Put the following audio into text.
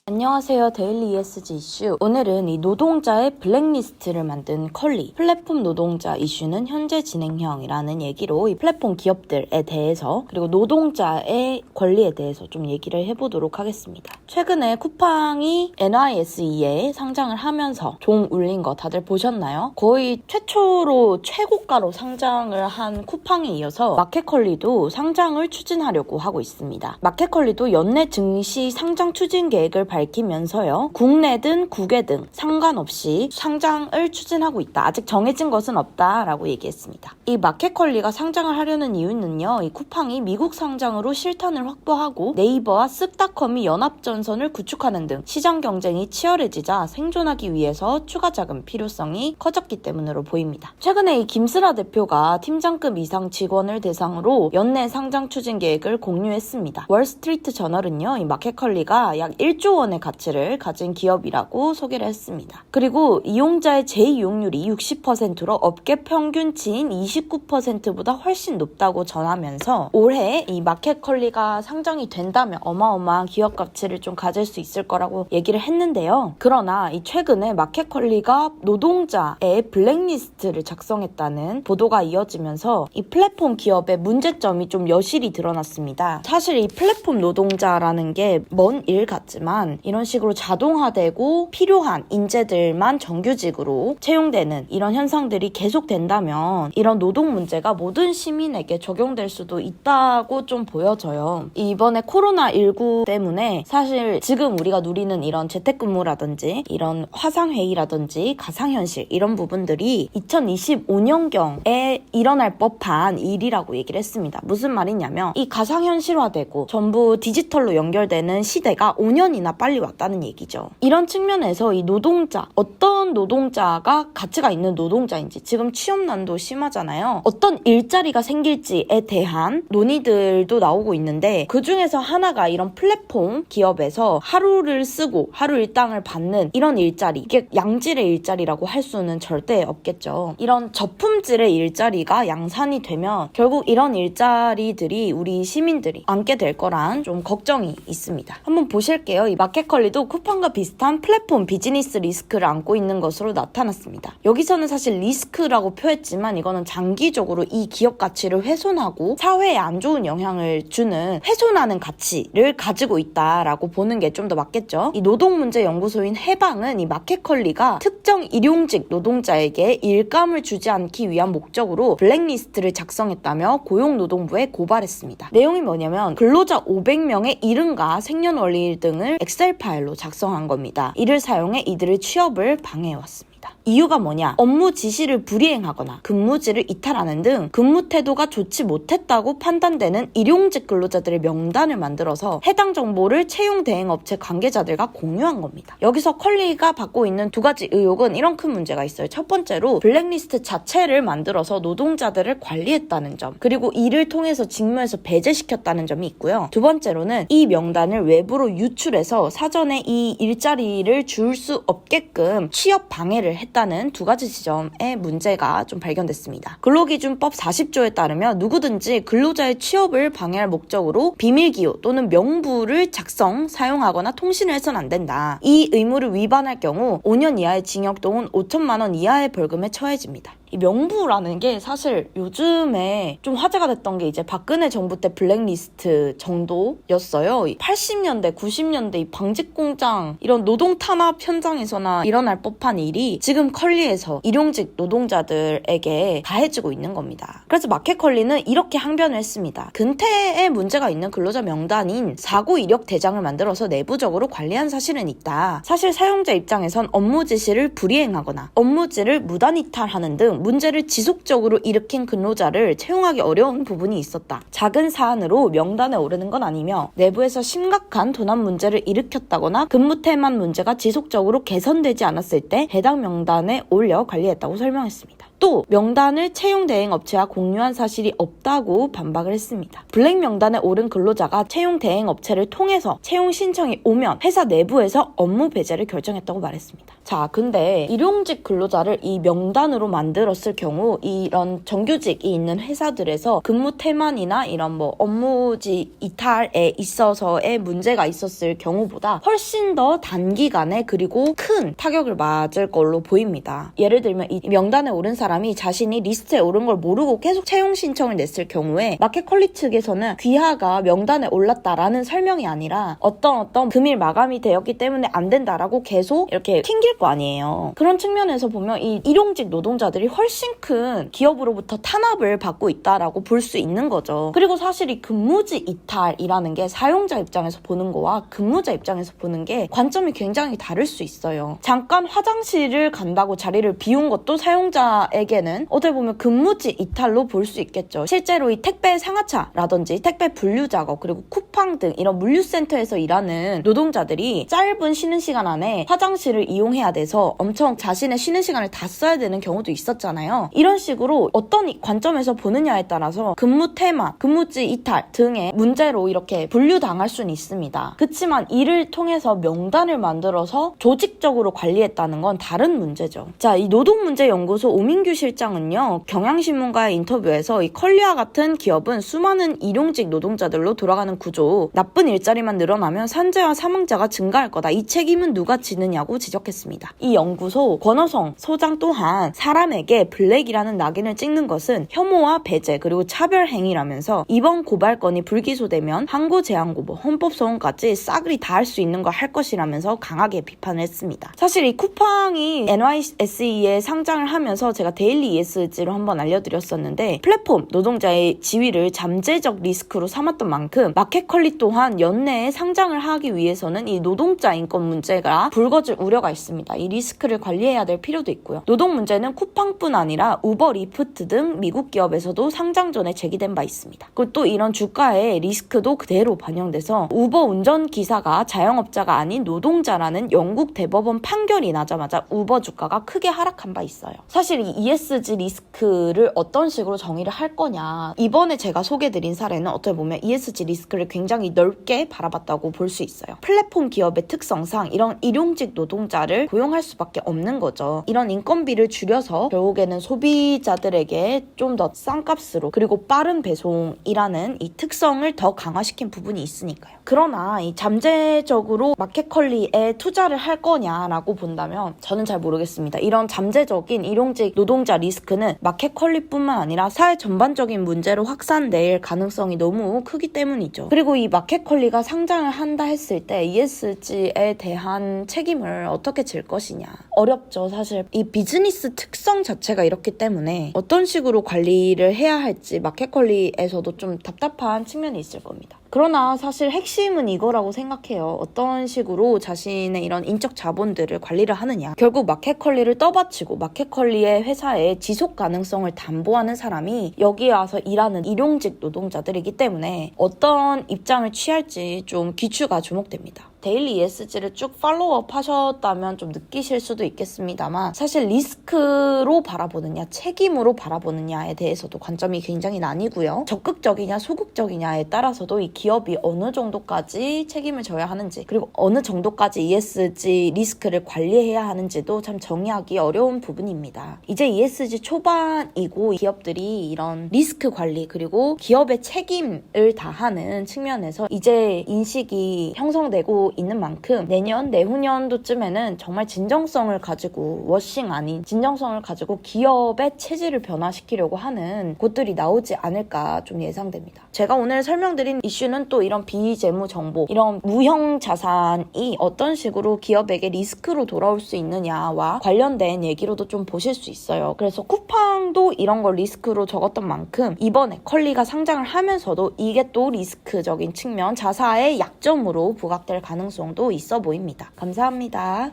안녕하세요. 데일리 ESG 이슈. 오늘은 이 노동자의 블랙리스트를 만든 컬리, 플랫폼 노동자 이슈는 현재 진행형이라는 얘기로 이 플랫폼 기업들에 대해서 그리고 노동자의 권리에 대해서 좀 얘기를 해보도록 하겠습니다. 최근에 쿠팡이 NYSE에 상장을 하면서 종 울린 거 다들 보셨나요? 거의 최초로 최고가로 상장을 한 쿠팡에 이어서 마켓컬리도 상장을 추진하려고 하고 있습니다. 마켓컬리도 연내 증시 상장 추진 계획을 밝히면서요. 국내든 국외든 상관없이 상장을 추진하고 있다. 아직 정해진 것은 없다라고 얘기했습니다. 이 마켓컬리가 상장을 하려는 이유는요. 이 쿠팡이 미국 상장으로 실탄을 확보하고 네이버와 쓱닷컴이 연합전선을 구축하는 등 시장 경쟁이 치열해지자 생존하기 위해서 추가 자금 필요성이 커졌기 때문으로 보입니다. 최근에 이 김슬아 대표가 팀장급 이상 직원을 대상으로 연내 상장 추진 계획을 공유했습니다. 월스트리트 저널은요. 이 마켓컬리가 약 1조 원의 가치를 가진 기업이라고 소개를 했습니다. 그리고 이용자의 재이용률이 60%로 업계 평균치인 29%보다 훨씬 높다고 전하면서 올해 이 마켓컬리가 상장이 된다면 어마어마한 기업 가치를 좀 가질 수 있을 거라고 얘기를 했는데요. 그러나 이 최근에 마켓컬리가 노동자의 블랙리스트를 작성했다는 보도가 이어지면서 이 플랫폼 기업의 문제점이 좀 여실히 드러났습니다. 사실 이 플랫폼 노동자라는 게 먼 일 같지만 이런 식으로 자동화되고 필요한 인재들만 정규직으로 채용되는 이런 현상들이 계속된다면 이런 노동 문제가 모든 시민에게 적용될 수도 있다고 좀 보여져요. 이번에 코로나19 때문에 사실 지금 우리가 누리는 이런 재택근무라든지 이런 화상회의라든지 가상현실 이런 부분들이 2025년경에 일어날 법한 일이라고 얘기를 했습니다. 무슨 말이냐면 이 가상현실화되고 전부 디지털로 연결되는 시대가 5년이나 빨리 왔다는 얘기죠. 이런 측면에서 이 노동자, 어떤 노동자가 가치가 있는 노동자인지 지금 취업난도 심하잖아요. 어떤 일자리가 생길지에 대한 논의들도 나오고 있는데 그 중에서 하나가 이런 플랫폼 기업에서 하루를 쓰고 하루 일당을 받는 이런 일자리, 이게 양질의 일자리라고 할 수는 절대 없겠죠. 이런 저품질의 일자리가 양산이 되면 결국 이런 일자리들이 우리 시민들이 앉게 될 거란 좀 걱정이 있습니다. 한번 보실게요. 이 마켓컬리도 쿠팡과 비슷한 플랫폼 비즈니스 리스크를 안고 있는 것으로 나타났습니다. 여기서는 사실 리스크라고 표했지만 이거는 장기적으로 이 기업 가치를 훼손하고 사회에 안 좋은 영향을 주는 훼손하는 가치를 가지고 있다라고 보는 게 좀 더 맞겠죠. 이 노동문제연구소인 해방은 이 마켓컬리가 특정 일용직 노동자에게 일감을 주지 않기 위한 목적으로 블랙리스트를 작성했다며 고용노동부에 고발했습니다. 내용이 뭐냐면 근로자 500명의 이름과 생년월일 등을 엑셀 파일로 작성한 겁니다. 이를 사용해 이들의 취업을 방해해왔습니다. 이유가 뭐냐? 업무 지시를 불이행하거나 근무지를 이탈하는 등 근무 태도가 좋지 못했다고 판단되는 일용직 근로자들의 명단을 만들어서 해당 정보를 채용 대행업체 관계자들과 공유한 겁니다. 여기서 컬리가 받고 있는 두 가지 의혹은 이런 큰 문제가 있어요. 첫 번째로 블랙리스트 자체를 만들어서 노동자들을 관리했다는 점, 그리고 이를 통해서 직무에서 배제시켰다는 점이 있고요. 두 번째로는 이 명단을 외부로 유출해서 사전에 이 일자리를 줄 수 없게끔 취업 방해를 했다는 두 가지 지점의 문제가 좀 발견됐습니다. 근로기준법 40조에 따르면 누구든지 근로자의 취업을 방해할 목적으로 비밀기호 또는 명부를 작성, 사용하거나 통신을 해서는 안 된다. 이 의무를 위반할 경우 5년 이하의 징역 또는 5천만 원 이하의 벌금에 처해집니다. 이 명부라는 게 사실 요즘에 좀 화제가 됐던 게 이제 박근혜 정부 때 블랙리스트 정도였어요. 80년대, 90년대 이 방직공장 이런 노동 탄압 현장에서나 일어날 법한 일이 지금 컬리에서 일용직 노동자들에게 가해지고 있는 겁니다. 그래서 마켓컬리는 이렇게 항변을 했습니다. 근태에 문제가 있는 근로자 명단인 사고 이력 대장을 만들어서 내부적으로 관리한 사실은 있다. 사실 사용자 입장에선 업무 지시를 불이행하거나 업무지를 무단 이탈하는 등 문제를 지속적으로 일으킨 근로자를 채용하기 어려운 부분이 있었다. 작은 사안으로 명단에 오르는 건 아니며 내부에서 심각한 도난 문제를 일으켰다거나 근무 태만 문제가 지속적으로 개선되지 않았을 때 해당 명단에 올려 관리했다고 설명했습니다. 또 명단을 채용 대행 업체와 공유한 사실이 없다고 반박을 했습니다. 블랙 명단에 오른 근로자가 채용 대행 업체를 통해서 채용 신청이 오면 회사 내부에서 업무 배제를 결정했다고 말했습니다. 자, 근데 일용직 근로자를 이 명단으로 만들어 만들었을 경우 이런 정규직이 있는 회사들에서 근무 태만이나 이런 뭐 업무지 이탈에 있어서의 문제가 있었을 경우보다 훨씬 더 단기간에 그리고 큰 타격을 맞을 걸로 보입니다. 예를 들면 이 명단에 오른 사람이 자신이 리스트에 오른 걸 모르고 계속 채용 신청을 냈을 경우에 마켓컬리 측에서는 귀하가 명단에 올랐다라는 설명이 아니라 어떤 금일 마감이 되었기 때문에 안 된다라고 계속 이렇게 튕길 거 아니에요. 그런 측면에서 보면 이 일용직 노동자들이 훨씬 큰 기업으로부터 탄압을 받고 있다라고 볼 수 있는 거죠. 그리고 사실 이 근무지 이탈이라는 게 사용자 입장에서 보는 거와 근무자 입장에서 보는 게 관점이 굉장히 다를 수 있어요. 잠깐 화장실을 간다고 자리를 비운 것도 사용자에게는 어떻게 보면 근무지 이탈로 볼 수 있겠죠. 실제로 이 택배 상하차라든지 택배 분류 작업 그리고 쿠팡 등 이런 물류센터에서 일하는 노동자들이 짧은 쉬는 시간 안에 화장실을 이용해야 돼서 엄청 자신의 쉬는 시간을 다 써야 되는 경우도 있었잖아요. 이런 식으로 어떤 관점에서 보느냐에 따라서 근무 태만, 근무지 이탈 등의 문제로 이렇게 분류당할 수는 있습니다. 그렇지만 이를 통해서 명단을 만들어서 조직적으로 관리했다는 건 다른 문제죠. 자, 이 노동문제연구소 오민규 실장은요, 경향신문과의 인터뷰에서 이 컬리와 같은 기업은 수많은 일용직 노동자들로 돌아가는 구조, 나쁜 일자리만 늘어나면 산재와 사망자가 증가할 거다. 이 책임은 누가 지느냐고 지적했습니다. 이 연구소 권호성 소장 또한 사람에게 블랙이라는 낙인을 찍는 것은 혐오와 배제 그리고 차별 행위라면서 이번 고발건이 불기소되면 항고 재항고 헌법 소원까지 싸그리 다 할 수 있는 거 할 것이라면서 강하게 비판을 했습니다. 사실 이 쿠팡이 NYSE에 상장을 하면서 제가 데일리 ESG로 한번 알려드렸었는데 플랫폼 노동자의 지위를 잠재적 리스크로 삼았던 만큼 마켓컬리 또한 연내에 상장을 하기 위해서는 이 노동자 인권 문제가 불거질 우려가 있습니다. 이 리스크를 관리해야 될 필요도 있고요. 노동 문제는 쿠팡뿐 아니라 우버, 리프트 등 미국 기업에서도 상장 전에 제기된 바 있습니다. 그리고 또 이런 주가의 리스크도 그대로 반영돼서 우버 운전기사가 자영업자가 아닌 노동자라는 영국 대법원 판결이 나자마자 우버 주가가 크게 하락한 바 있어요. 사실 이 ESG 리스크를 어떤 식으로 정의를 할 거냐, 이번에 제가 소개드린 사례는 어떻게 보면 ESG 리스크를 굉장히 넓게 바라봤다고 볼 수 있어요. 플랫폼 기업의 특성상 이런 일용직 노동자를 고용할 수밖에 없는 거죠. 이런 인건비를 줄여서 결국에는 소비자들에게 좀 더 싼 값으로 그리고 빠른 배송이라는 이 특성을 더 강화시킨 부분이 있으니까요. 그러나 이 잠재적으로 마켓컬리에 투자를 할 거냐라고 본다면 저는 잘 모르겠습니다. 이런 잠재적인 일용직 노동자 리스크는 마켓컬리뿐만 아니라 사회 전반적인 문제로 확산될 가능성이 너무 크기 때문이죠. 그리고 이 마켓컬리가 상장을 한다 했을 때 ESG에 대한 책임을 어떻게 질 것이냐, 어렵죠. 사실 이 비즈니스 특성 자체가 이렇기 때문에 어떤 식으로 관리를 해야 할지 마켓컬리에서도 좀 답답한 측면이 있을 겁니다. 그러나 사실 핵심은 이거라고 생각해요. 어떤 식으로 자신의 이런 인적 자본들을 관리를 하느냐. 결국 마켓컬리를 떠받치고 마켓컬리의 회사의 지속 가능성을 담보하는 사람이 여기에 와서 일하는 일용직 노동자들이기 때문에 어떤 입장을 취할지 좀 귀추가 주목됩니다. 데일리 ESG를 쭉 팔로우업 하셨다면 좀 느끼실 수도 있겠습니다만 사실 리스크로 바라보느냐 책임으로 바라보느냐에 대해서도 관점이 굉장히 나뉘고요. 적극적이냐 소극적이냐에 따라서도 이 기업이 어느 정도까지 책임을 져야 하는지 그리고 어느 정도까지 ESG 리스크를 관리해야 하는지도 참 정의하기 어려운 부분입니다. 이제 ESG 초반이고 기업들이 이런 리스크 관리 그리고 기업의 책임을 다하는 측면에서 이제 인식이 형성되고 있는 만큼 내년, 내후년도쯤에는 정말 진정성을 가지고 워싱 아닌 진정성을 가지고 기업의 체질을 변화시키려고 하는 곳들이 나오지 않을까 좀 예상됩니다. 제가 오늘 설명드린 이슈는 또 이런 비재무 정보, 이런 무형 자산이 어떤 식으로 기업에게 리스크로 돌아올 수 있느냐와 관련된 얘기로도 좀 보실 수 있어요. 그래서 쿠팡도 이런 걸 리스크로 적었던 만큼 이번에 컬리가 상장을 하면서도 이게 또 리스크적인 측면, 자사의 약점으로 부각될 가능성도 있어 보입니다. 감사합니다.